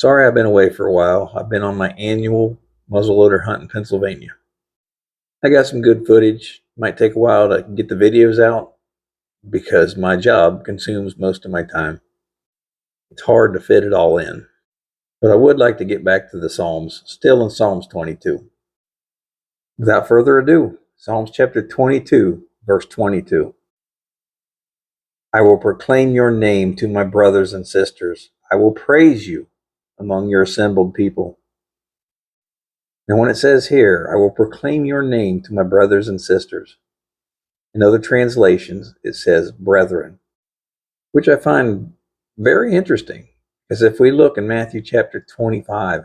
Sorry I've been away for a while. I've been on my annual muzzleloader hunt in Pennsylvania. I got some good footage. Might take a while to get the videos out because my job consumes most of my time. It's hard to fit it all in. But I would like to get back to the Psalms, still in Psalms 22. Without further ado, Psalms chapter 22, verse 22. I will proclaim your name to my brothers and sisters. I will praise you among your assembled people. Now, when it says here, I will proclaim your name to my brothers and sisters, in other translations, it says brethren, which I find very interesting, because if we look in Matthew chapter 25,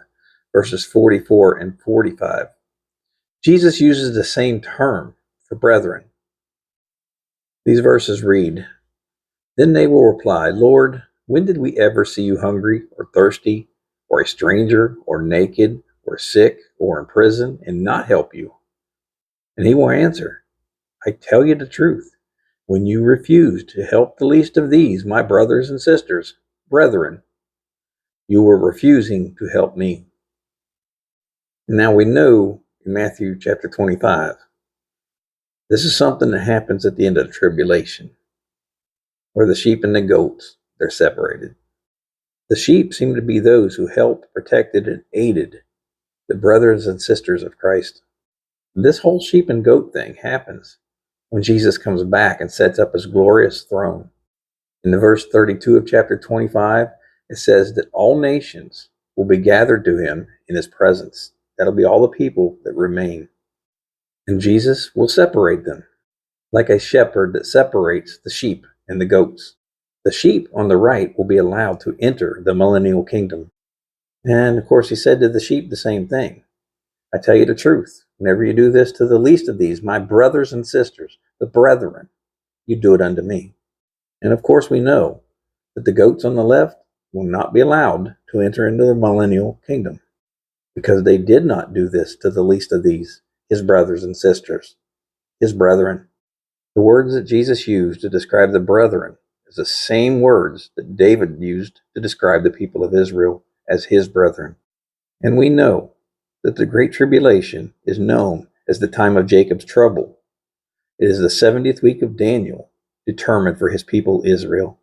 verses 44 and 45, Jesus uses the same term for brethren. These verses read, Then they will reply, Lord, when did we ever see you hungry or thirsty, or a stranger, or naked, or sick, or in prison, and not help you? And he will answer, I tell you the truth, when you refused to help the least of these, my brothers and sisters, brethren, you were refusing to help me. Now we know in Matthew chapter 25, this is something that happens at the end of the tribulation, where the sheep and the goats, they're separated. The sheep seem to be those who helped, protected, and aided the brothers and sisters of Christ. This whole sheep and goat thing happens when Jesus comes back and sets up his glorious throne. In the verse 32 of chapter 25, it says that all nations will be gathered to him in his presence. That'll be all the people that remain. And Jesus will separate them, like a shepherd that separates the sheep and the goats. The sheep on the right will be allowed to enter the millennial kingdom. And of course, he said to the sheep the same thing. I tell you the truth, whenever you do this to the least of these, my brothers and sisters, the brethren, you do it unto me. And of course, we know that the goats on the left will not be allowed to enter into the millennial kingdom, because they did not do this to the least of these, his brothers and sisters, his brethren. The words that Jesus used to describe the brethren is the same words that David used to describe the people of Israel as his brethren. And we know that the Great Tribulation is known as the time of Jacob's trouble. It is the 70th week of Daniel, determined for his people Israel.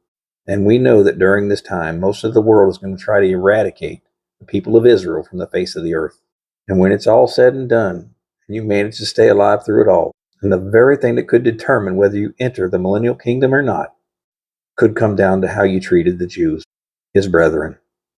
And we know that during this time, most of the world is going to try to eradicate the people of Israel from the face of the earth. And when it's all said and done, and you manage to stay alive through it all, and the very thing that could determine whether you enter the millennial kingdom or not could come down to how you treated the Jews, his brethren.